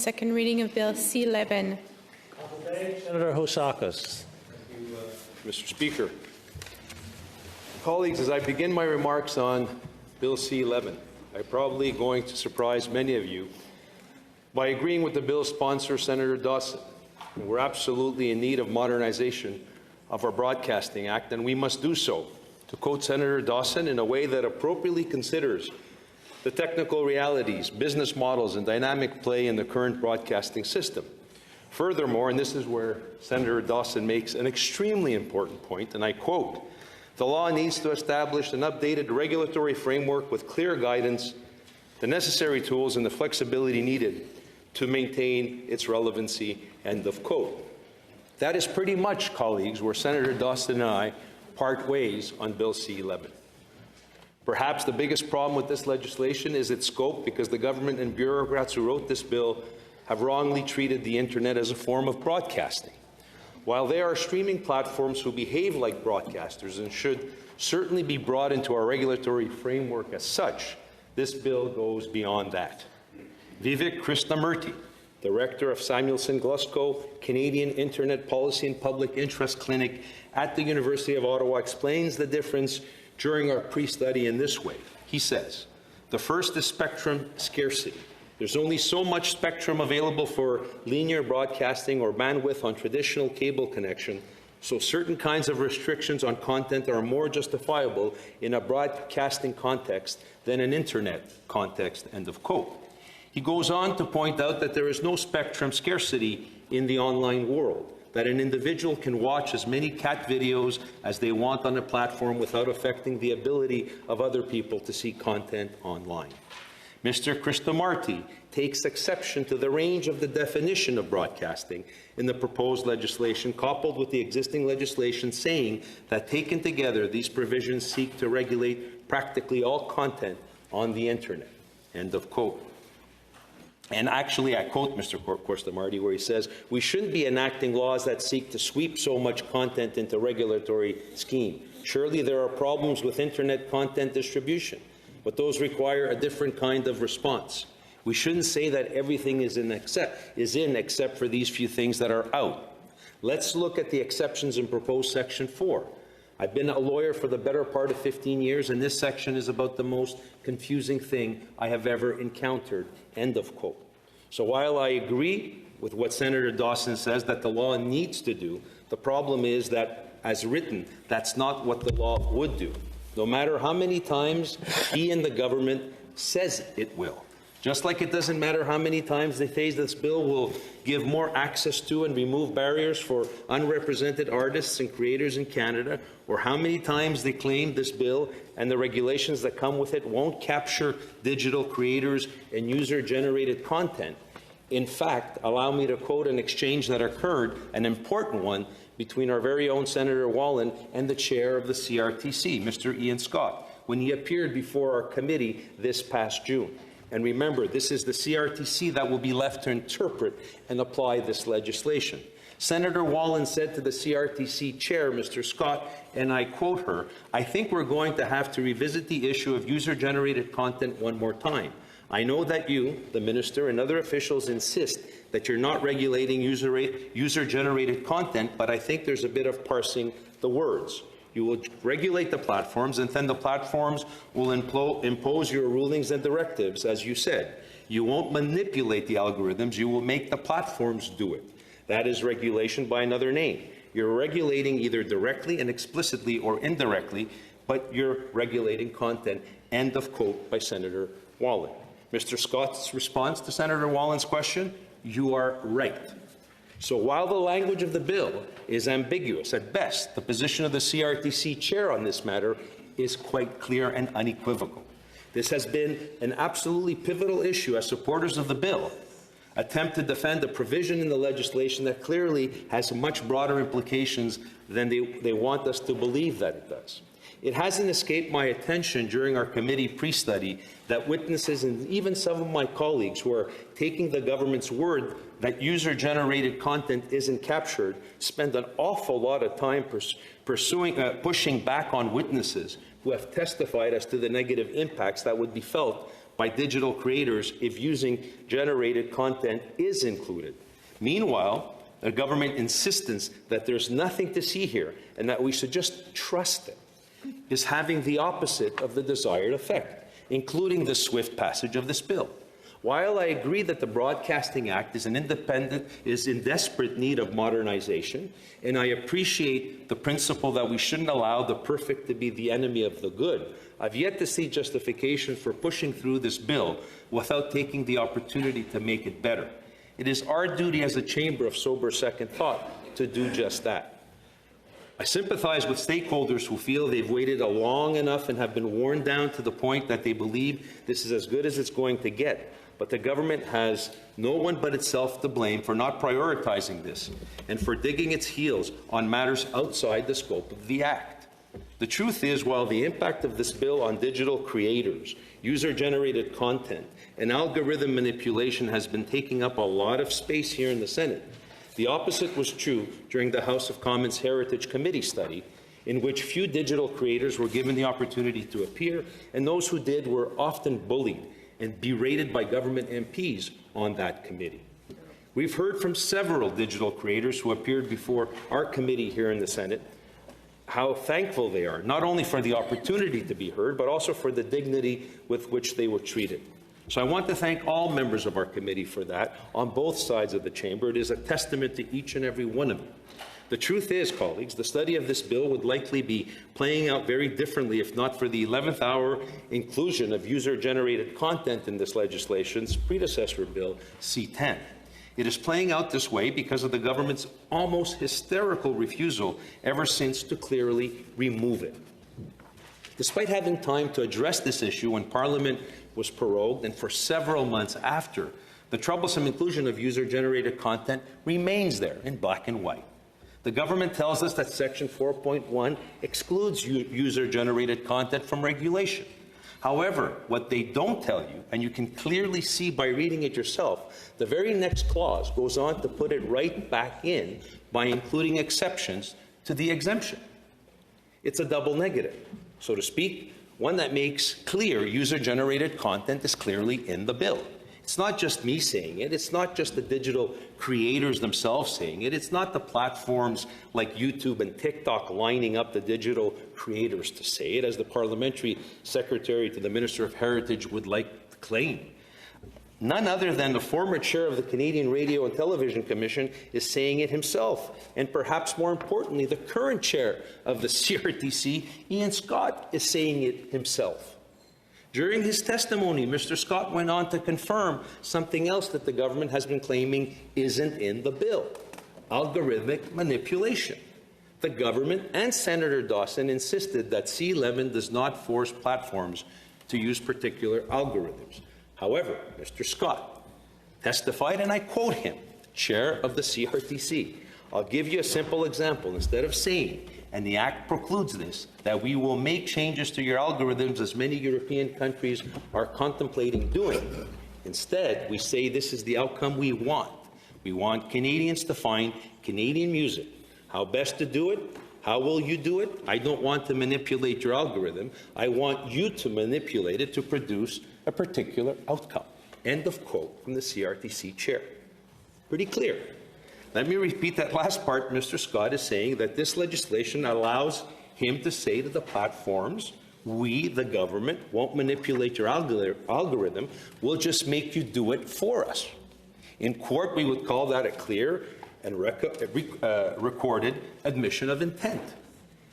Second reading of Bill C-11. Senator Housakos. Thank you, Mr. Speaker. Colleagues, as I begin my remarks on Bill C-11, I'm probably going to surprise many of you by agreeing with the bill's sponsor, Senator Dawson. We're absolutely in need of modernization of our Broadcasting Act, and we must do so, to quote Senator Dawson, in a way that appropriately considers the technical realities, business models, and dynamic play in the current broadcasting system. Furthermore, and this is where Senator Dawson makes an extremely important point, and I quote, "The law needs to establish an updated regulatory framework with clear guidance, the necessary tools, and the flexibility needed to maintain its relevancy," end of quote. That is pretty much, colleagues, where Senator Dawson and I part ways on Bill C-11. Perhaps the biggest problem with this legislation is its scope, because the government and bureaucrats who wrote this bill have wrongly treated the internet as a form of broadcasting. While there are streaming platforms who behave like broadcasters and should certainly be brought into our regulatory framework as such, this bill goes beyond that. Vivek Krishnamurthy, Director of Samuelson Glusco Canadian Internet Policy and Public Interest Clinic at the University of Ottawa, explains the difference during our pre-study in this way. He says, "The first is spectrum scarcity. There's only so much spectrum available for linear broadcasting or bandwidth on traditional cable connection, so certain kinds of restrictions on content are more justifiable in a broadcasting context than an internet context," end of quote. He goes on to point out that there is no spectrum scarcity in the online world, that an individual can watch as many cat videos as they want on a platform without affecting the ability of other people to see content online. Mr. Krishnamurthy takes exception to the range of the definition of broadcasting in the proposed legislation, coupled with the existing legislation, saying that taken together, these provisions seek to regulate practically all content on the internet, end of quote. And actually, I quote Mr. Krishnamurthy, where he says, "We shouldn't be enacting laws that seek to sweep so much content into regulatory scheme. Surely there are problems with internet content distribution, but those require a different kind of response. We shouldn't say that everything is in except for these few things that are out. Let's look at the exceptions in proposed Section 4. I've been a lawyer for the better part of 15 years, and this section is about the most confusing thing I have ever encountered," end of quote. So while I agree with what Senator Dawson says that the law needs to do, the problem is that, as written, that's not what the law would do, no matter how many times he and the government says it will. Just like it doesn't matter how many times they say this bill will give more access to and remove barriers for unrepresented artists and creators in Canada, or how many times they claim this bill and the regulations that come with it won't capture digital creators and user-generated content. In fact, allow me to quote an exchange that occurred, an important one, between our very own Senator Wallen and the chair of the CRTC, Mr. Ian Scott, when he appeared before our committee this past June. And remember, this is the CRTC that will be left to interpret and apply this legislation. Senator Wallen said to the CRTC chair, Mr. Scott, and I quote her, "I think we're going to have to revisit the issue of user-generated content one more time. I know that you, the minister, and other officials insist that you're not regulating user-generated content, but I think there's a bit of parsing the words. You will regulate the platforms, and then the platforms will impose your rulings and directives, as you said. You won't manipulate the algorithms. You will make the platforms do it. That is regulation by another name. You're regulating either directly and explicitly or indirectly, but you're regulating content," end of quote by Senator Wallen. Mr. Scott's response to Senator Wallen's question, "You are right." So while the language of the bill is ambiguous at best, the position of the CRTC chair on this matter is quite clear and unequivocal. This has been an absolutely pivotal issue as supporters of the bill attempt to defend a provision in the legislation that clearly has much broader implications than they want us to believe that it does. It hasn't escaped my attention during our committee pre-study that witnesses and even some of my colleagues who are taking the government's word that user-generated content isn't captured spend an awful lot of time pushing back on witnesses who have testified as to the negative impacts that would be felt by digital creators if using generated content is included. Meanwhile, the government insistence that there's nothing to see here and that we should just trust it is having the opposite of the desired effect, including the swift passage of this bill. While I agree that the Broadcasting Act is in desperate need of modernization, and I appreciate the principle that we shouldn't allow the perfect to be the enemy of the good, I've yet to see justification for pushing through this bill without taking the opportunity to make it better. It is our duty as a chamber of sober second thought to do just that. I sympathize with stakeholders who feel they've waited long enough and have been worn down to the point that they believe this is as good as it's going to get. But the government has no one but itself to blame for not prioritizing this and for digging its heels on matters outside the scope of the Act. The truth is, while the impact of this bill on digital creators, user-generated content, and algorithm manipulation has been taking up a lot of space here in the Senate, the opposite was true during the House of Commons Heritage Committee study, in which few digital creators were given the opportunity to appear, and those who did were often bullied and berated by government MPs on that committee. We've heard from several digital creators who appeared before our committee here in the Senate how thankful they are, not only for the opportunity to be heard, but also for the dignity with which they were treated. So I want to thank all members of our committee for that on both sides of the chamber. It is a testament to each and every one of you. The truth is, colleagues, the study of this bill would likely be playing out very differently if not for the 11th hour inclusion of user-generated content in this legislation's predecessor bill, C-10. It is playing out this way because of the government's almost hysterical refusal ever since to clearly remove it. Despite having time to address this issue when Parliament was prorogued and for several months after, the troublesome inclusion of user-generated content remains there in black and white. The government tells us that Section 4.1 excludes user-generated content from regulation. However, what they don't tell you, and you can clearly see by reading it yourself, the very next clause goes on to put it right back in by including exceptions to the exemption. It's a double negative, so to speak, one that makes clear user-generated content is clearly in the bill. It's not just me saying it. It's not just the digital creators themselves saying it. It's not the platforms like YouTube and TikTok lining up the digital creators to say it, as the parliamentary secretary to the Minister of Heritage would like to claim. None other than the former chair of the Canadian Radio and Television Commission is saying it himself. And perhaps more importantly, the current chair of the CRTC, Ian Scott, is saying it himself. During his testimony, Mr. Scott went on to confirm something else that the government has been claiming isn't in the bill: algorithmic manipulation. The government and Senator Dawson insisted that C-11 does not force platforms to use particular algorithms. However, Mr. Scott testified, and I quote him, chair of the CRTC, I'll give you a simple example. Instead of saying, and the Act precludes this, that we will make changes to your algorithms as many European countries are contemplating doing. Instead, we say this is the outcome we want. We want Canadians to find Canadian music. How best to do it? How will you do it? I don't want to manipulate your algorithm. I want you to manipulate it to produce a particular outcome. End of quote from the CRTC chair. Pretty clear. Let me repeat that last part. Mr. Scott is saying that this legislation allows him to say to the platforms, we, the government, won't manipulate your algorithm, we'll just make you do it for us. In court, we would call that a clear and recorded admission of intent.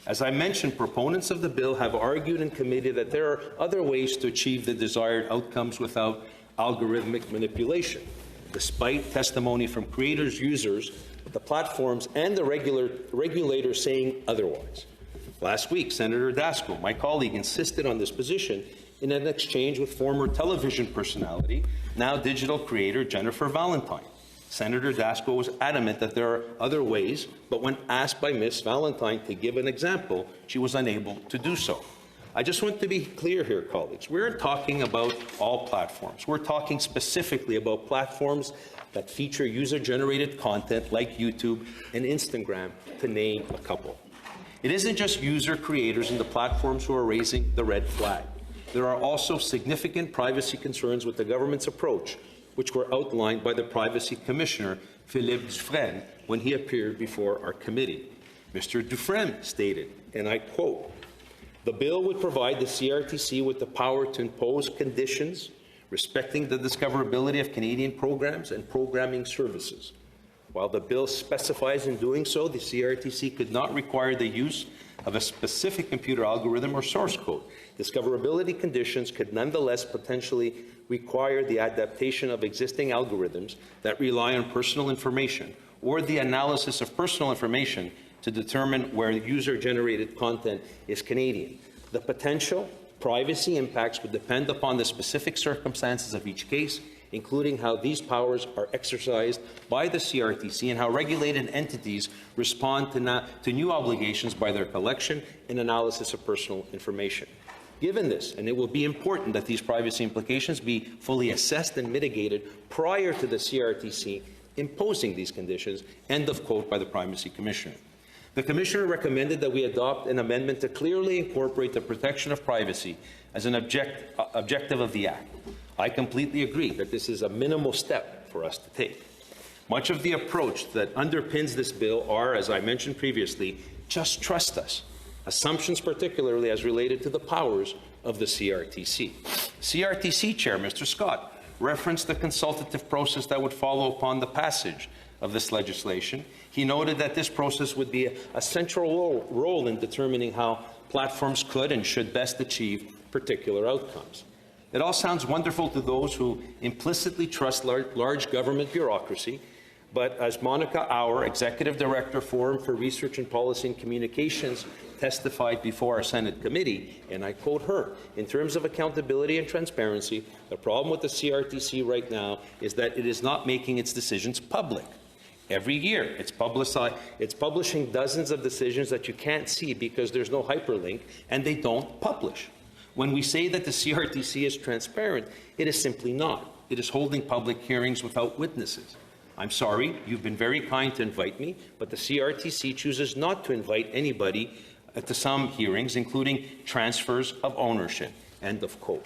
As I mentioned, proponents of the bill have argued in committee that there are other ways to achieve the desired outcomes without algorithmic manipulation. Despite testimony from creators, users, the platforms, and the regulators saying otherwise. Last week, Senator Dasko, my colleague, insisted on this position in an exchange with former television personality, now digital creator Jennifer Valentine. Senator Dasko was adamant that there are other ways, but when asked by Ms. Valentine to give an example, she was unable to do so. I just want to be clear here, colleagues. We're talking about all platforms. We're talking specifically about platforms that feature user-generated content like YouTube and Instagram, to name a couple. It isn't just user creators and the platforms who are raising the red flag. there are also significant privacy concerns with the government's approach, which were outlined by the Privacy Commissioner, Philippe Dufresne, when he appeared before our committee. Mr. Dufresne stated, and I quote, "The bill would provide the CRTC with the power to impose conditions respecting the discoverability of Canadian programs and programming services. While the bill specifies in doing so, the CRTC could not require the use of a specific computer algorithm or source code. Discoverability conditions could nonetheless potentially require the adaptation of existing algorithms that rely on personal information or the analysis of personal information to determine where user-generated content is Canadian. The potential privacy impacts would depend upon the specific circumstances of each case, including how these powers are exercised by the CRTC and how regulated entities respond to new obligations by their collection and analysis of personal information. Given this, and it will be important that these privacy implications be fully assessed and mitigated prior to the CRTC imposing these conditions," end of quote by the Privacy Commissioner. The Commissioner recommended that we adopt an amendment to clearly incorporate the protection of privacy as an objective of the Act. I completely agree that this is a minimal step for us to take. Much of the approach that underpins this bill are, as I mentioned previously, just trust us. Assumptions particularly as related to the powers of the CRTC. CRTC Chair, Mr. Scott, referenced the consultative process that would follow upon the passage of this legislation. He noted that this process would be a central role in determining how platforms could and should best achieve particular outcomes. It all sounds wonderful to those who implicitly trust large government bureaucracy, but as Monica Auer, Executive Director, Forum for Research and Policy and Communications, testified before our Senate committee, and I quote her, "In terms of accountability and transparency, the problem with the CRTC right now is that it is not making its decisions public. Every year, it's publishing dozens of decisions that you can't see because there's no hyperlink, and they don't publish. When we say that the CRTC is transparent, it is simply not. It is holding public hearings without witnesses. I'm sorry, you've been very kind to invite me, but the CRTC chooses not to invite anybody to some hearings, including transfers of ownership." End of quote.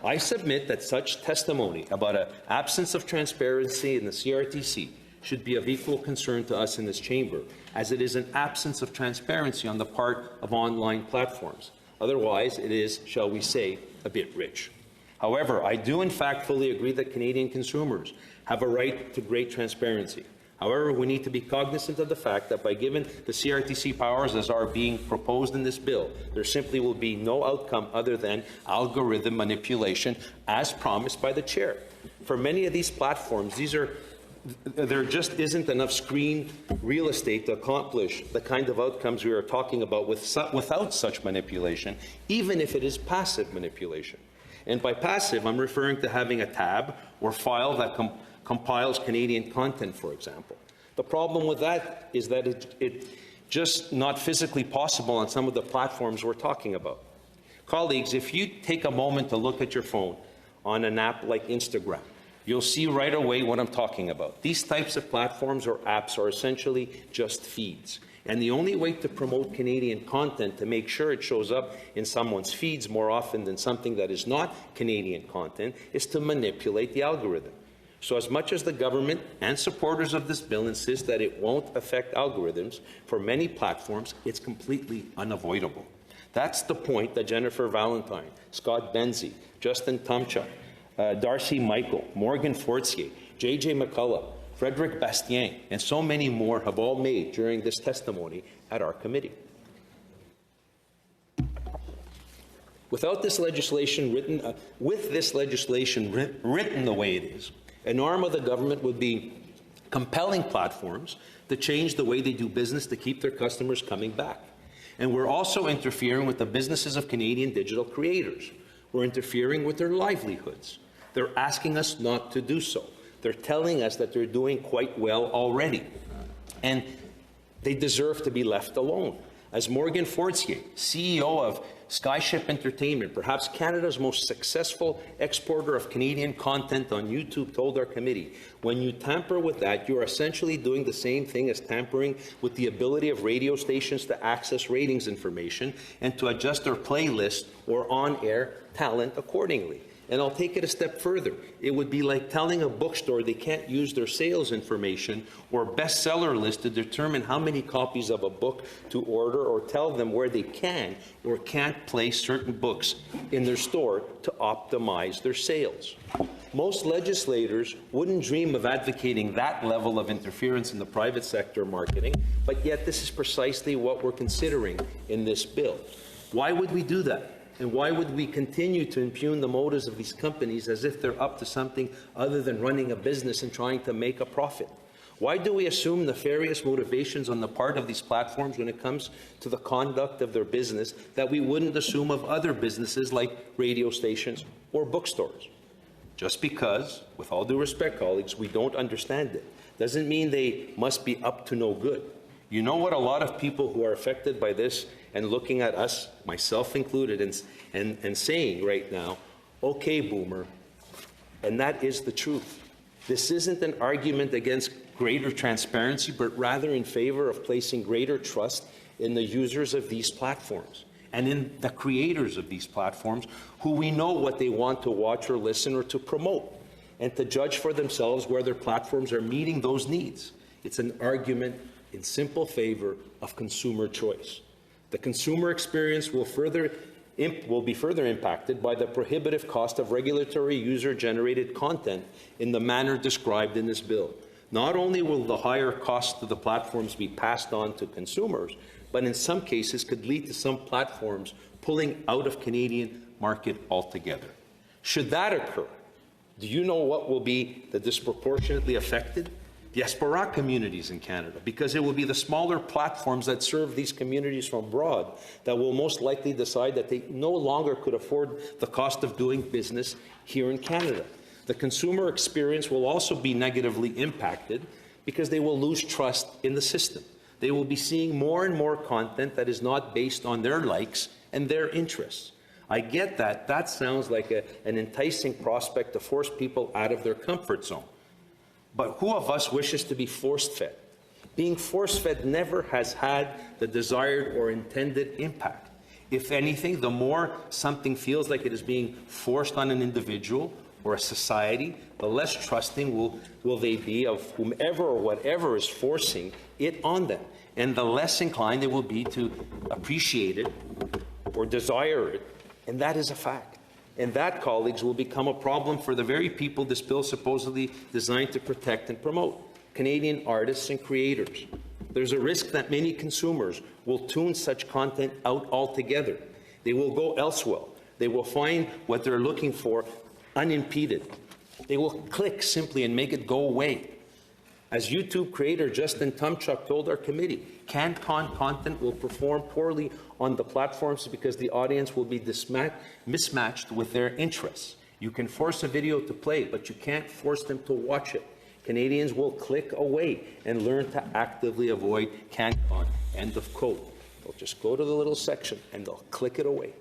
I submit that such testimony about an absence of transparency in the CRTC should be of equal concern to us in this chamber, as it is an absence of transparency on the part of online platforms. Otherwise, it is, shall we say, a bit rich. However, I do in fact fully agree that Canadian consumers have a right to great transparency. However, we need to be cognizant of the fact that by giving the CRTC powers as are being proposed in this bill, there simply will be no outcome other than algorithm manipulation, as promised by the Chair. For many of these platforms, there just isn't enough screen real estate to accomplish the kind of outcomes we are talking about without such manipulation, even if it is passive manipulation. And by passive, I'm referring to having a tab or file that compiles Canadian content, for example. The problem with that is that it's just not physically possible on some of the platforms we're talking about. Colleagues, if you take a moment to look at your phone on an app like Instagram, you'll see right away what I'm talking about. These types of platforms or apps are essentially just feeds. And the only way to promote Canadian content, to make sure it shows up in someone's feeds more often than something that is not Canadian content, is to manipulate the algorithm. So as much as the government and supporters of this bill insist that it won't affect algorithms, for many platforms, it's completely unavoidable. That's the point that Jennifer Valentine, Scott Benzie, Justin Tumchuk, Darcy Michael, Morgan Fortier, J.J. McCullough, Frederic Bastien, and so many more have all made during this testimony at our committee. With this legislation written the way it is, an arm of the government would be compelling platforms to change the way they do business to keep their customers coming back. And we're also interfering with the businesses of Canadian digital creators. We're interfering with their livelihoods. They're asking us not to do so. They're telling us that they're doing quite well already, and they deserve to be left alone. As Morgan Fortier, CEO of Skyship Entertainment, perhaps Canada's most successful exporter of Canadian content on YouTube, told our committee, when you tamper with that, you are essentially doing the same thing as tampering with the ability of radio stations to access ratings information and to adjust their playlist or on-air talent accordingly. And I'll take it a step further. It would be like telling a bookstore they can't use their sales information or bestseller list to determine how many copies of a book to order, or tell them where they can or can't place certain books in their store to optimize their sales. Most legislators wouldn't dream of advocating that level of interference in the private sector marketing, but yet this is precisely what we're considering in this bill. Why would we do that? And why would we continue to impugn the motives of these companies as if they're up to something other than running a business and trying to make a profit? Why do we assume nefarious motivations on the part of these platforms when it comes to the conduct of their business that we wouldn't assume of other businesses like radio stations or bookstores? Just because, with all due respect, colleagues, we don't understand it, doesn't mean they must be up to no good. You know what a lot of people who are affected by this and looking at us, myself included, and saying right now, okay, boomer, and that is the truth. This isn't an argument against greater transparency, but rather in favor of placing greater trust in the users of these platforms and in the creators of these platforms, who we know what they want to watch or listen or to promote, and to judge for themselves whether platforms are meeting those needs. It's an argument in simple favor of consumer choice. The consumer experience will be further impacted by the prohibitive cost of regulatory user-generated content in the manner described in this bill. Not only will the higher costs to the platforms be passed on to consumers, but in some cases could lead to some platforms pulling out of Canadian market altogether. Should that occur, do you know what will be the disproportionately affected? Diaspora communities in Canada, because it will be the smaller platforms that serve these communities from abroad that will most likely decide that they no longer could afford the cost of doing business here in Canada. The consumer experience will also be negatively impacted because they will lose trust in the system. They will be seeing more and more content that is not based on their likes and their interests. I get that. That sounds like an enticing prospect to force people out of their comfort zone. But who of us wishes to be force-fed? Being force-fed never has had the desired or intended impact. If anything, the more something feels like it is being forced on an individual or a society, the less trusting will they be of whomever or whatever is forcing it on them, and the less inclined they will be to appreciate it or desire it, and that is a fact. And that, colleagues, will become a problem for the very people this bill is supposedly designed to protect and promote, Canadian artists and creators. There's a risk that many consumers will tune such content out altogether. They will go elsewhere. They will find what they're looking for unimpeded. They will click simply and make it go away. As YouTube creator Justin Tumchuk told our committee, canned content will perform poorly on the platforms because the audience will be mismatched with their interests. You can force a video to play, but you can't force them to watch it. Canadians will click away and learn to actively avoid canned content. End of quote. They'll just go to the little section and they'll click it away.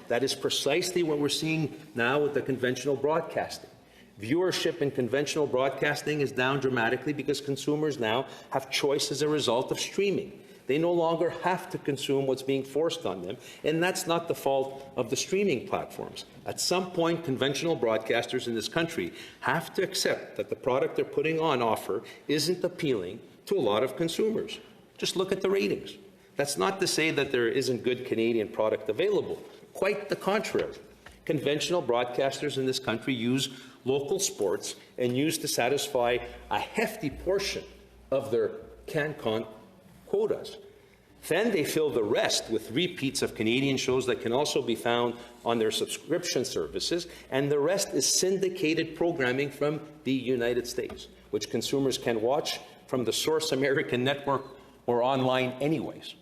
That is precisely what we're seeing now with the conventional broadcasting. Viewership in conventional broadcasting is down dramatically because consumers now have choice as a result of streaming. They no longer have to consume what's being forced on them, and that's not the fault of the streaming platforms. At some point, conventional broadcasters in this country have to accept that the product they're putting on offer isn't appealing to a lot of consumers. Just look at the ratings. That's not to say that there isn't good Canadian product available. Quite the contrary. Conventional broadcasters in this country use local sports and use to satisfy a hefty portion of their CanCon quotas. Then they fill the rest with repeats of Canadian shows that can also be found on their subscription services, and the rest is syndicated programming from the United States, which consumers can watch from the Source American network or online anyways.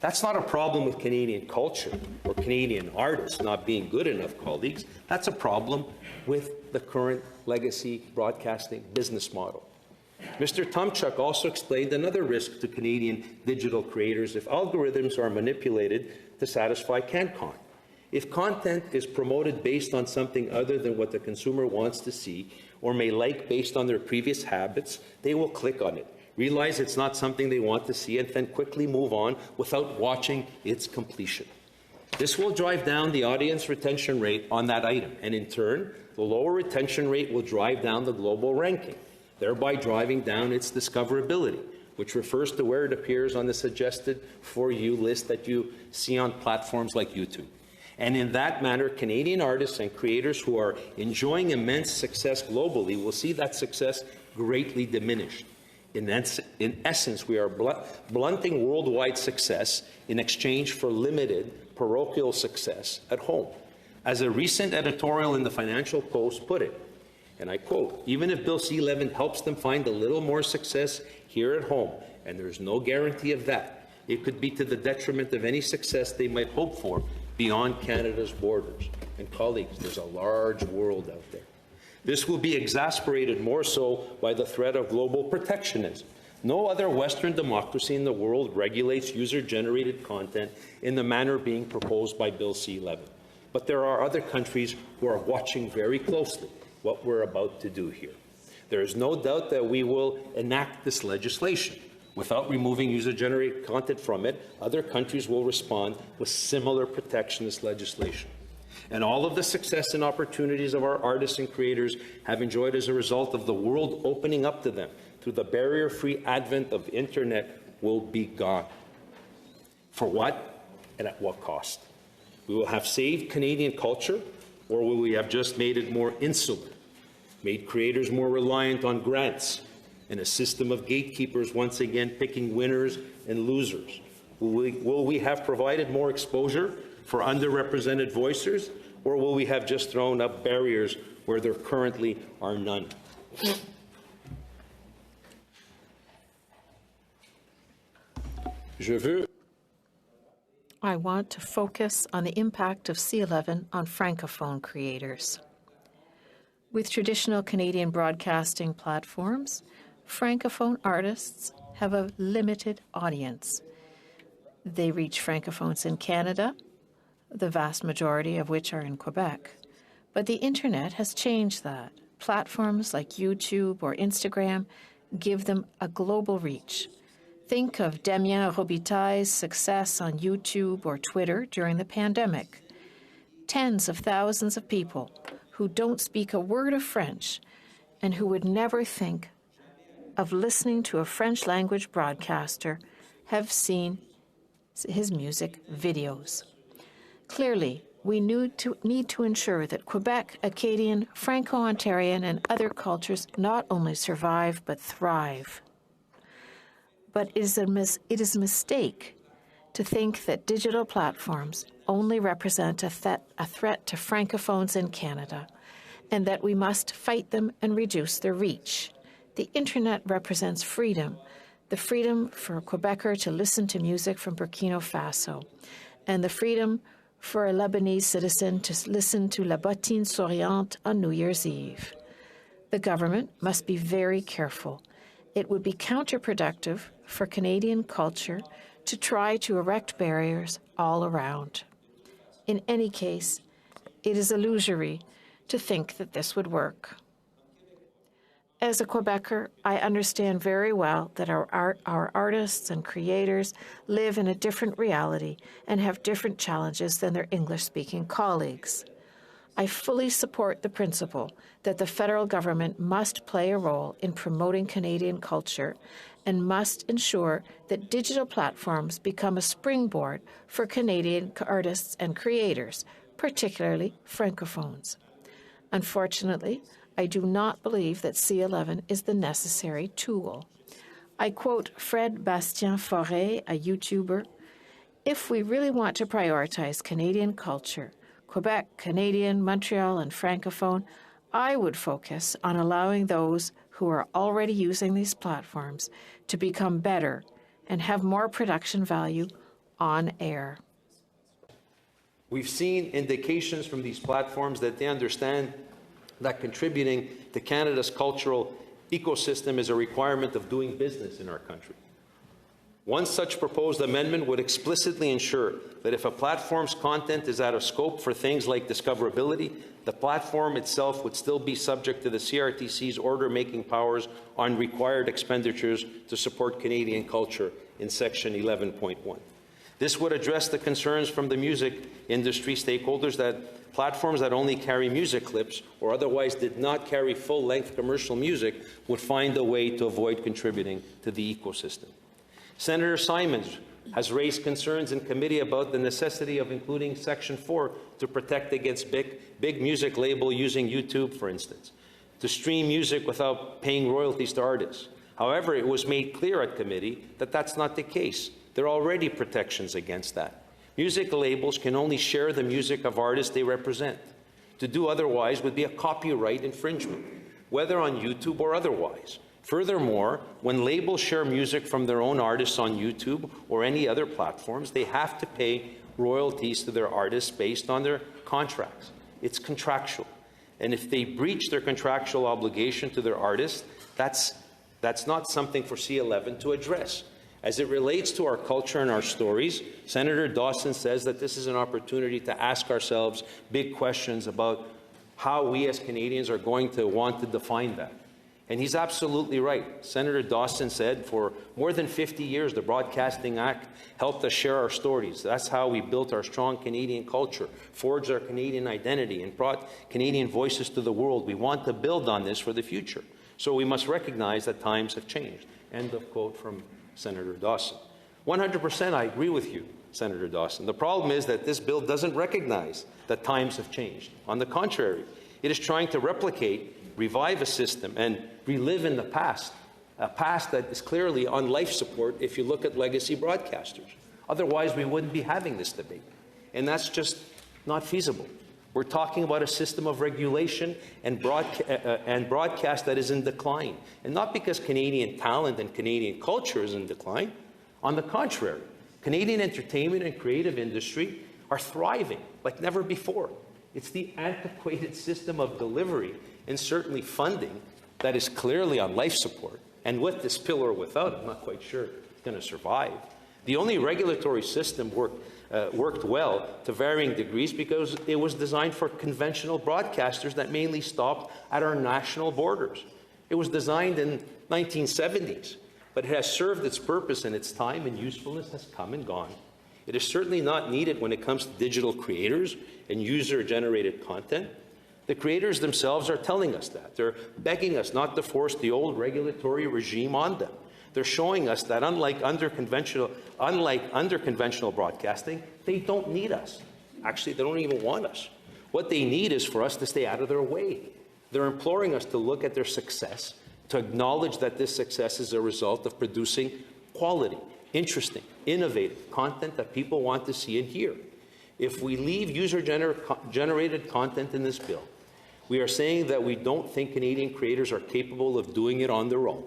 That's not a problem with Canadian culture or Canadian artists not being good enough, colleagues. That's a problem with the current legacy broadcasting business model. Mr. Tomchuk also explained another risk to Canadian digital creators if algorithms are manipulated to satisfy CanCon. If content is promoted based on something other than what the consumer wants to see or may like based on their previous habits, they will click on it, realize it's not something they want to see, and then quickly move on without watching its completion. This will drive down the audience retention rate on that item, and in turn, the lower retention rate will drive down the global ranking, thereby driving down its discoverability, which refers to where it appears on the suggested For You list that you see on platforms like YouTube. And in that manner, Canadian artists and creators who are enjoying immense success globally will see that success greatly diminished. In essence, we are blunting worldwide success in exchange for limited parochial success at home. As a recent editorial in the Financial Post put it, and I quote, "Even if Bill C-11 helps them find a little more success here at home, and there's no guarantee of that, it could be to the detriment of any success they might hope for beyond Canada's borders." And colleagues, there's a large world out there. This will be exasperated more so by the threat of global protectionism. No other Western democracy in the world regulates user-generated content in the manner being proposed by Bill C-11. But there are other countries who are watching very closely what we're about to do here. There is no doubt that we will enact this legislation. Without removing user-generated content from it, other countries will respond with similar protectionist legislation. And all of the success and opportunities of our artists and creators have enjoyed as a result of the world opening up to them through the barrier-free advent of Internet will be gone. For what and at what cost? We will have saved Canadian culture, or will we have just made it more insular, made creators more reliant on grants, and a system of gatekeepers once again picking winners and losers? Will we have provided more exposure for underrepresented voices, or will we have just thrown up barriers where there currently are none? I want to focus on the impact of C-11 on Francophone creators. With traditional Canadian broadcasting platforms, Francophone artists have a limited audience. They reach Francophones in Canada, the vast majority of which are in Quebec. But the Internet has changed that. Platforms like YouTube or Instagram give them a global reach. Think of Damien Robitaille's success on YouTube or Twitter during the pandemic. Tens of thousands of people who don't speak a word of French and who would never think of listening to a French-language broadcaster have seen his music videos. Clearly, we need to ensure that Quebec, Acadian, Franco-Ontarian, and other cultures not only survive but thrive. But it is a mistake to think that digital platforms only represent a threat to Francophones in Canada, and that we must fight them and reduce their reach. The Internet represents freedom, the freedom for a Quebecer to listen to music from Burkina Faso, and the freedom for a Lebanese citizen to listen to La Bottine Souriante on New Year's Eve. The government must be very careful. It would be counterproductive for Canadian culture to try to erect barriers all around. In any case, it is illusory to think that this would work. As a Quebecer, I understand very well that our artists and creators live in a different reality and have different challenges than their English-speaking colleagues. I fully support the principle that the federal government must play a role in promoting Canadian culture and must ensure that digital platforms become a springboard for Canadian artists and creators, particularly Francophones. Unfortunately, I do not believe that C-11 is the necessary tool. I quote Fred Bastien-Forêt, a YouTuber, "If we really want to prioritize Canadian culture, Quebec, Canadian, Montreal, and Francophone, I would focus on allowing those who are already using these platforms to become better and have more production value on air." We've seen indications from these platforms that they understand that contributing to Canada's cultural ecosystem is a requirement of doing business in our country. One such proposed amendment would explicitly ensure that if a platform's content is out of scope for things like discoverability, the platform itself would still be subject to the CRTC's order-making powers on required expenditures to support Canadian culture in Section 11.1. This would address the concerns from the music industry stakeholders that platforms that only carry music clips or otherwise did not carry full-length commercial music would find a way to avoid contributing to the ecosystem. Senator Simons has raised concerns in committee about the necessity of including Section 4 to protect against big music label using YouTube, for instance, to stream music without paying royalties to artists. However, it was made clear at committee that that's not the case. There are already protections against that. Music labels can only share the music of artists they represent. To do otherwise would be a copyright infringement, whether on YouTube or otherwise. Furthermore, when labels share music from their own artists on YouTube or any other platforms, they have to pay royalties to their artists based on their contracts. It's contractual. And if they breach their contractual obligation to their artists, that's not something for C-11 to address. As it relates to our culture and our stories, Senator Dawson says that this is an opportunity to ask ourselves big questions about how we as Canadians are going to want to define that. And he's absolutely right. Senator Dawson said for more than 50 years, the Broadcasting Act helped us share our stories. That's how we built our strong Canadian culture, forged our Canadian identity, and brought Canadian voices to the world. We want to build on this for the future. So we must recognize that times have changed. End of quote from Senator Dawson. 100% I agree with you, Senator Dawson. The problem is that this bill doesn't recognize that times have changed. On the contrary, it is trying to replicate, revive a system, and relive in the past, a past that is clearly on life support if you look at legacy broadcasters. Otherwise, we wouldn't be having this debate. And that's just not feasible. We're talking about a system of regulation and broadcast that is in decline. And not because Canadian talent and Canadian culture is in decline. On the contrary, Canadian entertainment and creative industry are thriving like never before. It's the antiquated system of delivery and certainly funding that is clearly on life support. And with this bill or without, I'm not quite sure it's going to survive. The only regulatory system worked well to varying degrees because it was designed for conventional broadcasters that mainly stopped at our national borders. It was designed in 1970s, but it has served its purpose, and its time and usefulness has come and gone. It is certainly not needed when it comes to digital creators and user-generated content. The creators themselves are telling us that. They're begging us not to force the old regulatory regime on them. They're showing us that unlike under conventional broadcasting, they don't need us. Actually, they don't even want us. What they need is for us to stay out of their way. They're imploring us to look at their success, to acknowledge that this success is a result of producing quality, interesting, innovative content that people want to see and hear. If we leave user-generated content in this bill, we are saying that we don't think Canadian creators are capable of doing it on their own.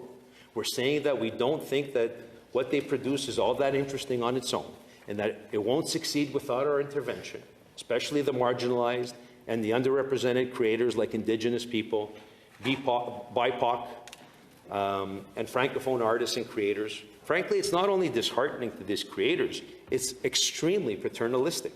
We're saying that we don't think that what they produce is all that interesting on its own, and that it won't succeed without our intervention, especially the marginalized and the underrepresented creators like Indigenous people, BIPOC, and Francophone artists and creators. Frankly, it's not only disheartening to these creators, it's extremely paternalistic.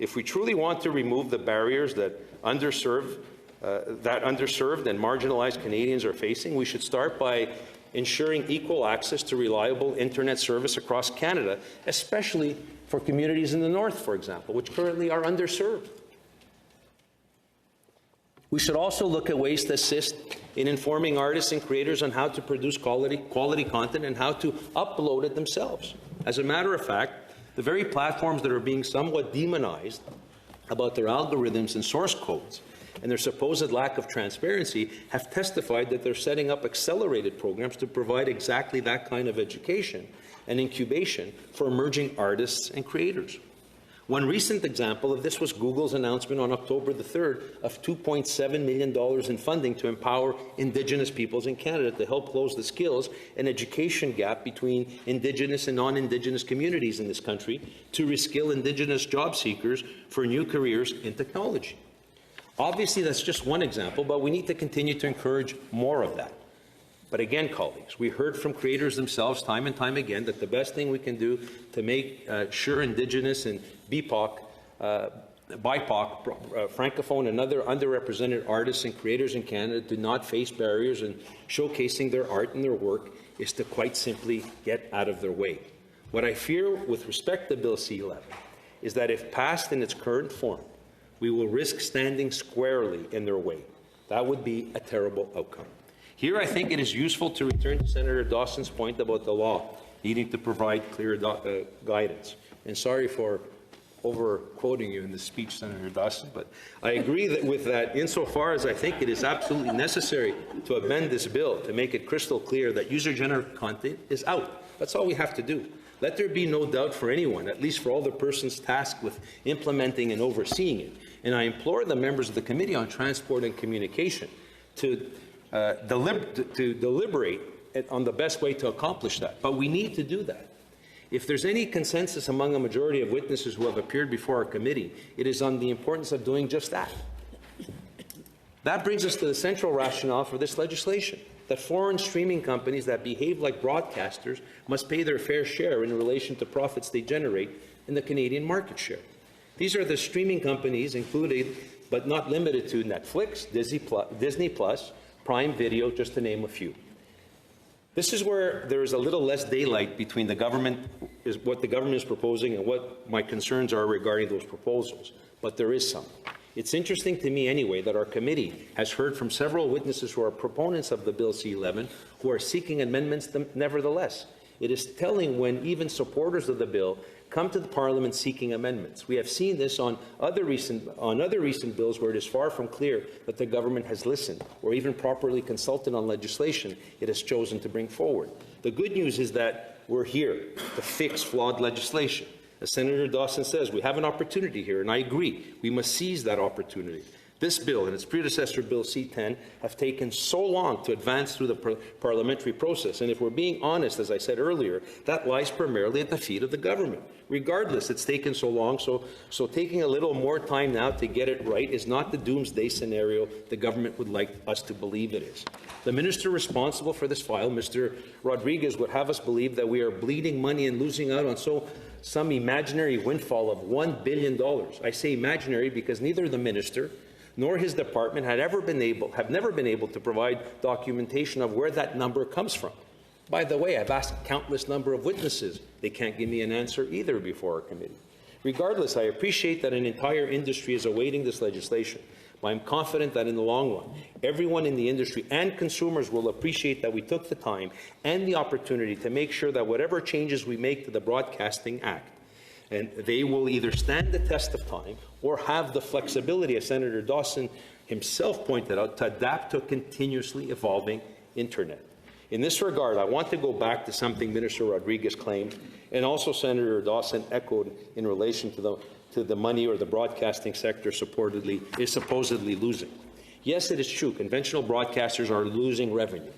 If we truly want to remove the barriers that underserved and marginalized Canadians are facing, we should start by ensuring equal access to reliable internet service across Canada, especially for communities in the north, for example, which currently are underserved. We should also look at ways to assist in informing artists and creators on how to produce quality content and how to upload it themselves. As a matter of fact, the very platforms that are being somewhat demonized about their algorithms and source codes and their supposed lack of transparency have testified that they're setting up accelerated programs to provide exactly that kind of education and incubation for emerging artists and creators. One recent example of this was Google's announcement on October the 3rd of $2.7 million in funding to empower Indigenous peoples in Canada to help close the skills and education gap between Indigenous and non-Indigenous communities in this country to reskill Indigenous job seekers for new careers in technology. Obviously, that's just one example, but we need to continue to encourage more of that. But again, colleagues, we heard from creators themselves time and time again that the best thing we can do to make sure Indigenous and BIPOC, Francophone and other underrepresented artists and creators in Canada do not face barriers in showcasing their art and their work is to quite simply get out of their way. What I fear with respect to Bill C-11 is that if passed in its current form, we will risk standing squarely in their way. That would be a terrible outcome. Here, I think it is useful to return to Senator Dawson's point about the law needing to provide clear guidance. And sorry for over-quoting you in the speech, Senator Dawson, but I agree with that insofar as I think it is absolutely necessary to amend this bill to make it crystal clear that user-generated content is out. That's all we have to do. Let there be no doubt for anyone, at least for all the persons tasked with implementing and overseeing it. And I implore the members of the Committee on Transport and Communication to deliberate on the best way to accomplish that. But we need to do that. If there's any consensus among a majority of witnesses who have appeared before our committee, it is on the importance of doing just that. That brings us to the central rationale for this legislation, that foreign streaming companies that behave like broadcasters must pay their fair share in relation to profits they generate in the Canadian market share. These are the streaming companies included, but not limited to, Netflix, Disney Plus, Prime Video, just to name a few. This is where there is a little less daylight between what the government is proposing and what my concerns are regarding those proposals, but there is some. It's interesting to me anyway that our committee has heard from several witnesses who are proponents of the Bill C-11 who are seeking amendments nevertheless. It is telling when even supporters of the bill come to the Parliament seeking amendments. We have seen this on other recent bills where it is far from clear that the government has listened or even properly consulted on legislation it has chosen to bring forward. The good news is that we're here to fix flawed legislation. As Senator Dawson says, we have an opportunity here, and I agree. We must seize that opportunity. This bill and its predecessor, Bill C-10, have taken so long to advance through the parliamentary process, and if we're being honest, as I said earlier, that lies primarily at the feet of the government. Regardless, it's taken so long, so taking a little more time now to get it right is not the doomsday scenario the government would like us to believe it is. The minister responsible for this file, Mr. Rodriguez, would have us believe that we are bleeding money and losing out on some imaginary windfall of $1 billion. I say imaginary because neither the minister nor his department have never been able to provide documentation of where that number comes from. By the way, I've asked a countless number of witnesses. They can't give me an answer either before our committee. Regardless, I appreciate that an entire industry is awaiting this legislation, but I'm confident that in the long run, everyone in the industry and consumers will appreciate that we took the time and the opportunity to make sure that whatever changes we make to the Broadcasting Act, and they will either stand the test of time or have the flexibility, as Senator Dawson himself pointed out, to adapt to a continuously evolving Internet. In this regard, I want to go back to something Minister Rodriguez claimed, and also Senator Dawson echoed in relation to the money or the broadcasting sector is supposedly losing. Yes, it is true. Conventional broadcasters are losing revenue.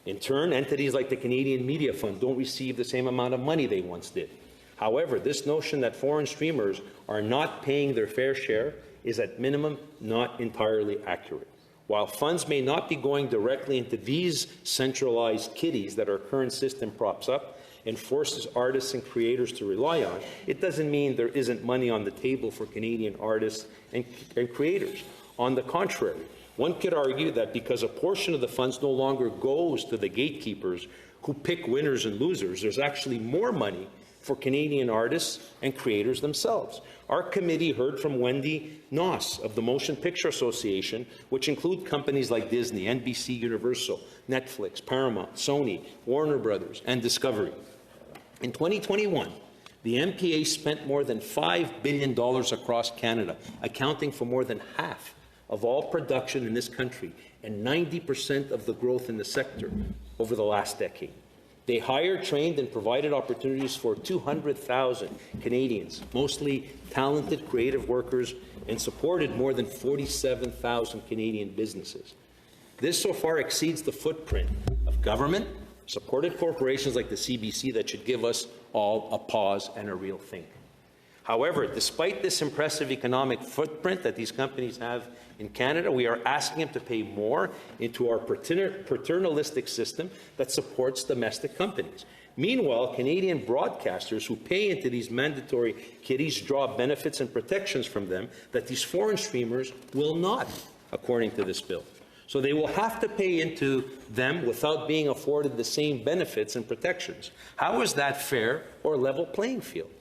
In turn, entities like the Canadian Media Fund don't receive the same amount of money they once did. However, this notion that foreign streamers are not paying their fair share is at minimum not entirely accurate. While funds may not be going directly into these centralized kitties that our current system props up and forces artists and creators to rely on, it doesn't mean there isn't money on the table for Canadian artists and creators. On the contrary, one could argue that because a portion of the funds no longer goes to the gatekeepers who pick winners and losers, there's actually more money for Canadian artists and creators themselves. Our committee heard from Wendy Noss of the Motion Picture Association, which include companies like Disney, NBC Universal, Netflix, Paramount, Sony, Warner Brothers, and Discovery. In 2021, the MPA spent more than $5 billion across Canada, accounting for more than half of all production in this country and 90% of the growth in the sector over the last decade. They hired, trained, and provided opportunities for 200,000 Canadians, mostly talented creative workers, and supported more than 47,000 Canadian businesses. This so far exceeds the footprint of government, supported corporations like the CBC that should give us all a pause and a real think. However, despite this impressive economic footprint that these companies have In Canada, we are asking them to pay more into our paternalistic system that supports domestic companies. Meanwhile, Canadian broadcasters who pay into these mandatory kitties draw benefits and protections from them that these foreign streamers will not, according to this bill. So they will have to pay into them without being afforded the same benefits and protections. How is that fair or level playing field?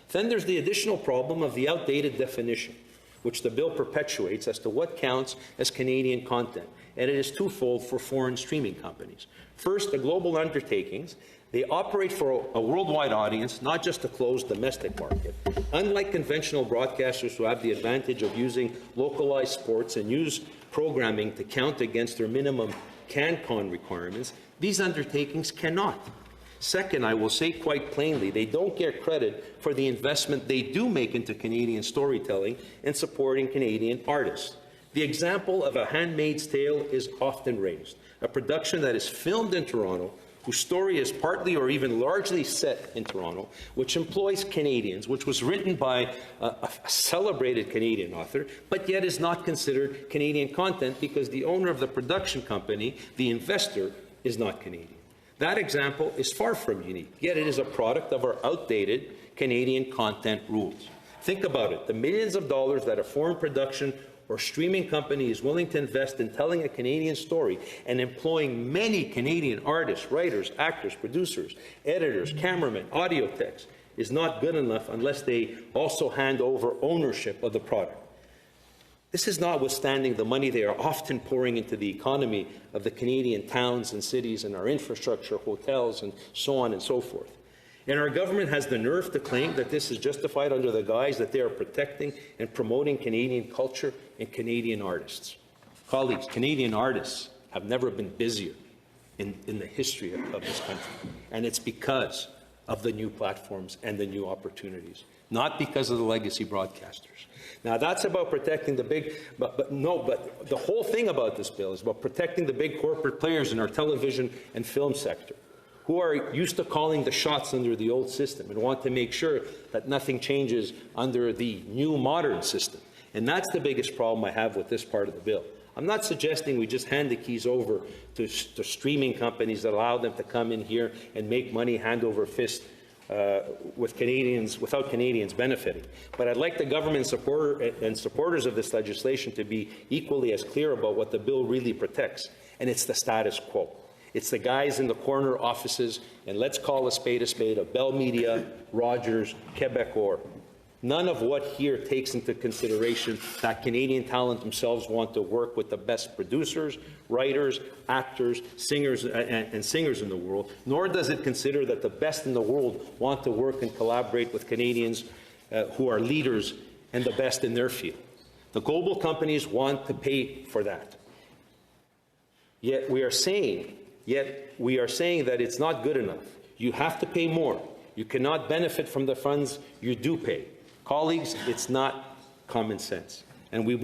Then there's the additional problem of the outdated definition, which the bill perpetuates as to what counts as Canadian content, and it is twofold for foreign streaming companies. First, the global undertakings. They operate for a worldwide audience, not just a closed domestic market. Unlike conventional broadcasters who have the advantage of using localized sports and news programming to count against their minimum CanCon requirements, these undertakings cannot. Second, I will say quite plainly, they don't get credit for the investment they do make into Canadian storytelling and supporting Canadian artists. The example of A Handmaid's Tale is often raised, a production that is filmed in Toronto, whose story is partly or even largely set in Toronto, which employs Canadians, which was written by a celebrated Canadian author, but yet is not considered Canadian content because the owner of the production company, the investor, is not Canadian. That example is far from unique, yet it is a product of our outdated Canadian content rules. Think about it. The millions of dollars that a foreign production or streaming company is willing to invest in telling a Canadian story and employing many Canadian artists, writers, actors, producers, editors, cameramen, audio techs is not good enough unless they also hand over ownership of the product. This is notwithstanding the money they are often pouring into the economy of the Canadian towns and cities and our infrastructure, hotels, and so on and so forth. And our government has the nerve to claim that this is justified under the guise that they are protecting and promoting Canadian culture and Canadian artists. Colleagues, Canadian artists have never been busier in the history of this country. And it's because of the new platforms and the new opportunities, not because of the legacy broadcasters. Now, that's about protecting the big, but the whole thing about this bill is about protecting the big corporate players in our television and film sector, who are used to calling the shots under the old system and want to make sure that nothing changes under the new modern system. And that's the biggest problem I have with this part of the bill. I'm not suggesting we just hand the keys over to streaming companies that allow them to come in here and make money hand over fist with Canadians, without Canadians benefiting. But I'd like the government supporters of this legislation to be equally as clear about what the bill really protects, and it's the status quo. It's the guys in the corner offices, and let's call a spade of Bell Media, Rogers, Quebecor. None of what here takes into consideration that Canadian talent themselves want to work with the best producers, writers, actors, singers, and singers in the world, nor does it consider that the best in the world want to work and collaborate with Canadians who are leaders and the best in their field. The global companies want to pay for that. Yet we are saying that it's not good enough. You have to pay more. You cannot benefit from the funds you do pay. Colleagues, it's not common sense, and will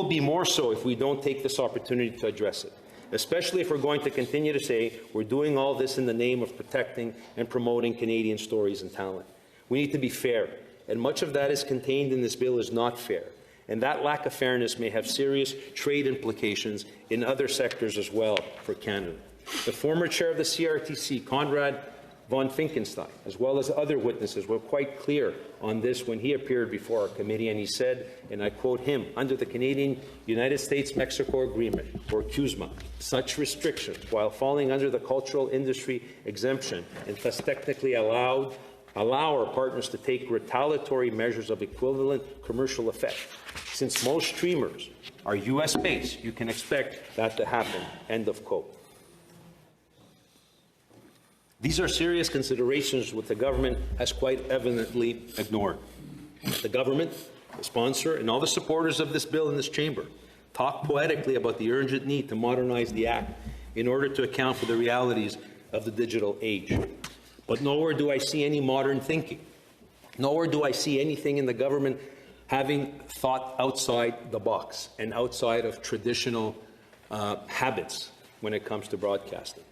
be more so if we don't take this opportunity to address it, especially if we're going to continue to say we're doing all this in the name of protecting and promoting Canadian stories and talent. We need to be fair, and much of that is contained in this bill is not fair, and that lack of fairness may have serious trade implications in other sectors as well for Canada. The former chair of the CRTC, Conrad von Finkenstein, as well as other witnesses, were quite clear on this when he appeared before our committee, and he said, and I quote him, under the Canadian United States-Mexico Agreement, or CUSMA, such restrictions, while falling under the cultural industry exemption and thus technically allow our partners to take retaliatory measures of equivalent commercial effect. Since most streamers are U.S.-based, you can expect that to happen, end of quote. These are serious considerations which the government has quite evidently ignored. The government, the sponsor, and all the supporters of this bill in this chamber talk poetically about the urgent need to modernize the Act in order to account for the realities of the digital age. But nowhere do I see any modern thinking. Nowhere do I see anything in the government having thought outside the box and outside of traditional habits when it comes to broadcasting.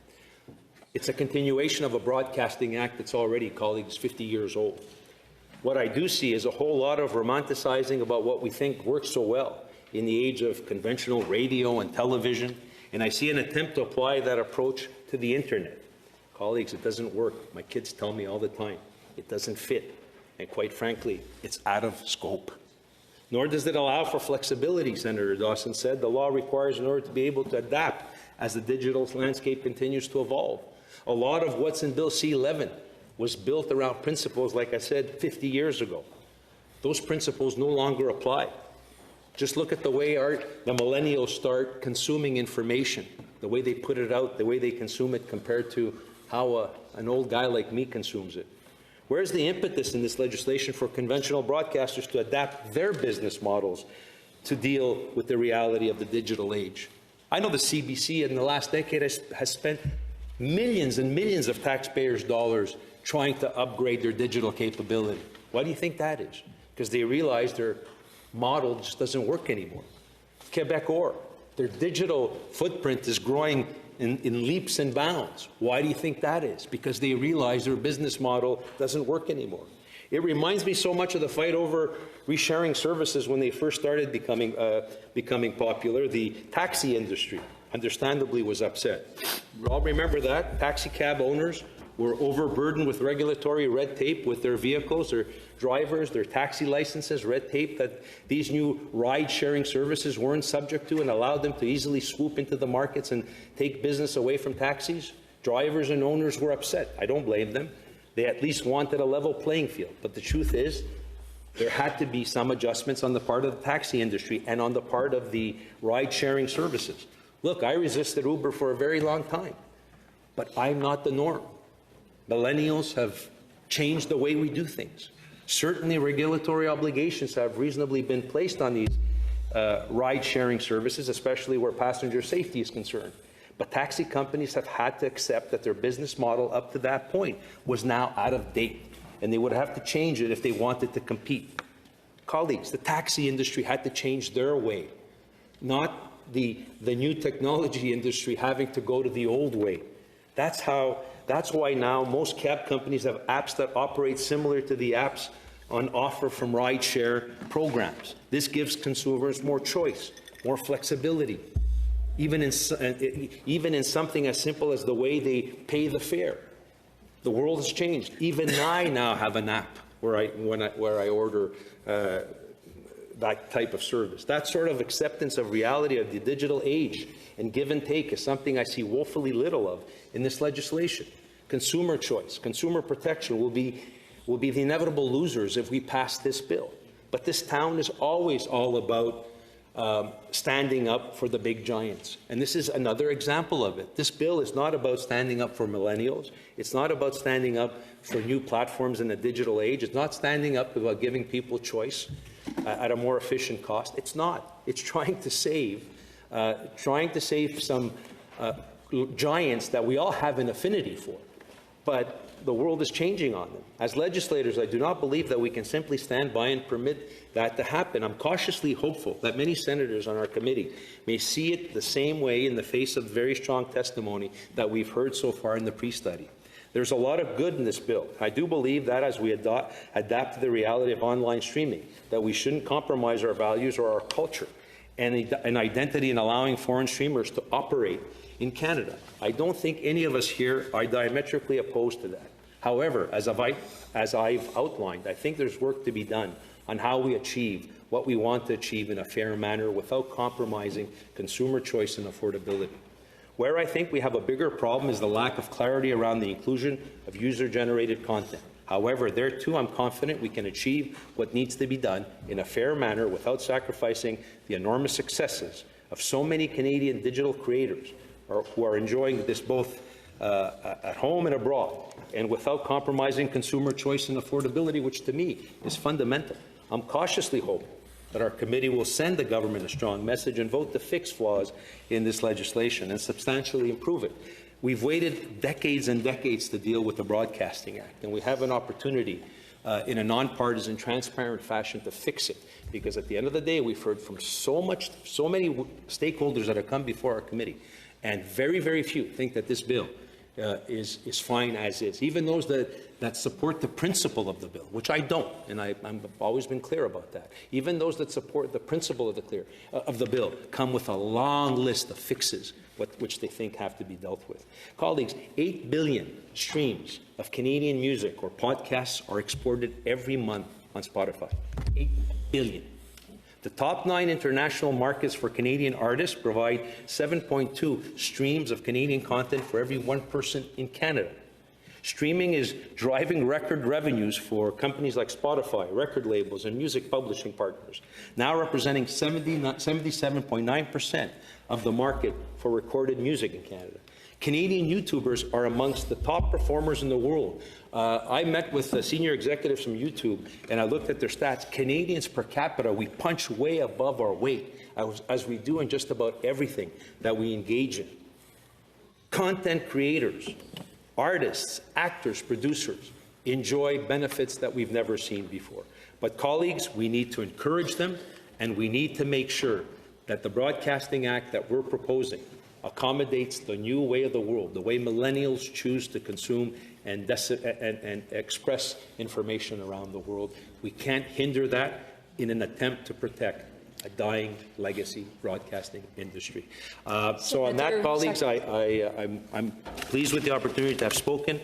It's a continuation of a broadcasting act that's already, colleagues, 50 years old. What I do see is a whole lot of romanticizing about what we think works so well in the age of conventional radio and television, and I see an attempt to apply that approach to the internet. Colleagues, it doesn't work. My kids tell me all the time, it doesn't fit, and quite frankly, it's out of scope. Nor does it allow for flexibility, Senator Dawson said. The law requires in order to be able to adapt as the digital landscape continues to evolve. A lot of what's in Bill C-11 was built around principles, like I said, 50 years ago. Those principles no longer apply. Just look at the way the millennials start consuming information, the way they put it out, the way they consume it compared to how an old guy like me consumes it. Where's the impetus in this legislation for conventional broadcasters to adapt their business models to deal with the reality of the digital age? I know the CBC in the last decade has spent millions and millions of taxpayers' dollars trying to upgrade their digital capability. Why do you think that is? Because they realize their model just doesn't work anymore. Quebecor, their digital footprint is growing in leaps and bounds. Why do you think that is? Because they realize their business model doesn't work anymore. It reminds me so much of the fight over resharing services when they first started becoming popular. The taxi industry, understandably, was upset. We all remember that. Taxi cab owners were overburdened with regulatory red tape with their vehicles, their drivers, their taxi licenses, red tape that these new ride-sharing services weren't subject to and allowed them to easily swoop into the markets and take business away from taxis. Drivers and owners were upset. I don't blame them. They at least wanted a level playing field. But the truth is, there had to be some adjustments on the part of the taxi industry and on the part of the ride-sharing services. Look, I resisted Uber for a very long time, but I'm not the norm. Millennials have changed the way we do things. Certainly, regulatory obligations have reasonably been placed on these ride-sharing services, especially where passenger safety is concerned. But taxi companies have had to accept that their business model up to that point was now out of date, and they would have to change it if they wanted to compete. Colleagues, the taxi industry had to change their way, not the new technology industry having to go to the old way. That's why now most cab companies have apps that operate similar to the apps on offer from rideshare programs. This gives consumers more choice, more flexibility, even in something as simple as the way they pay the fare. The world has changed. Even I now have an app where I order that type of service. That sort of acceptance of reality of the digital age and give and take is something I see woefully little of in this legislation. Consumer choice, consumer protection will be the inevitable losers if we pass this bill. But this town is always all about standing up for the big giants. And this is another example of it. This bill is not about standing up for millennials. It's not about standing up for new platforms in the digital age. It's not standing up about giving people choice at a more efficient cost. It's not. It's trying to save some giants that we all have an affinity for. But the world is changing on them. As legislators, I do not believe that we can simply stand by and permit that to happen. I'm cautiously hopeful that many senators on our committee may see it the same way in the face of very strong testimony that we've heard so far in the pre-study. There's a lot of good in this bill. I do believe that as we adapt to the reality of online streaming, that we shouldn't compromise our values or our culture and an identity in allowing foreign streamers to operate in Canada. I don't think any of us here are diametrically opposed to that. However, as I've outlined, I think there's work to be done on how we achieve what we want to achieve in a fair manner without compromising consumer choice and affordability. Where I think we have a bigger problem is the lack of clarity around the inclusion of user-generated content. However, there too I'm confident we can achieve what needs to be done in a fair manner without sacrificing the enormous successes of so many Canadian digital creators who are enjoying this both at home and abroad, and without compromising consumer choice and affordability, which to me is fundamental. I'm cautiously hoping that our committee will send the government a strong message and vote to fix flaws in this legislation and substantially improve it. We've waited decades and decades to deal with the Broadcasting Act, and we have an opportunity in a nonpartisan, transparent fashion to fix it, because at the end of the day, we've heard from so many stakeholders that have come before our committee, and very, very few think that this bill is fine as is. Even those that support the principle of the bill, which I don't, and I've always been clear about that. Even those that support the principle of the bill come with a long list of fixes which they think have to be dealt with. Colleagues, 8 billion streams of Canadian music or podcasts are exported every month on Spotify. 8 billion. The top 9 international markets for Canadian artists provide 7.2 streams of Canadian content for every one person in Canada. Streaming is driving record revenues for companies like Spotify, record labels, and music publishing partners, now representing 77.9% of the market for recorded music in Canada. Canadian YouTubers are amongst the top performers in the world. I met with senior executives from YouTube, and I looked at their stats. Canadians per capita, we punch way above our weight, as we do in just about everything that we engage in. Content creators, artists, actors, producers enjoy benefits that we've never seen before. But colleagues, we need to encourage them, and we need to make sure that the Broadcasting Act that we're proposing accommodates the new way of the world, the way millennials choose to consume and express information around the world. We can't hinder that in an attempt to protect a dying legacy broadcasting industry. So on that, colleagues, I'm pleased with the opportunity to have spoken.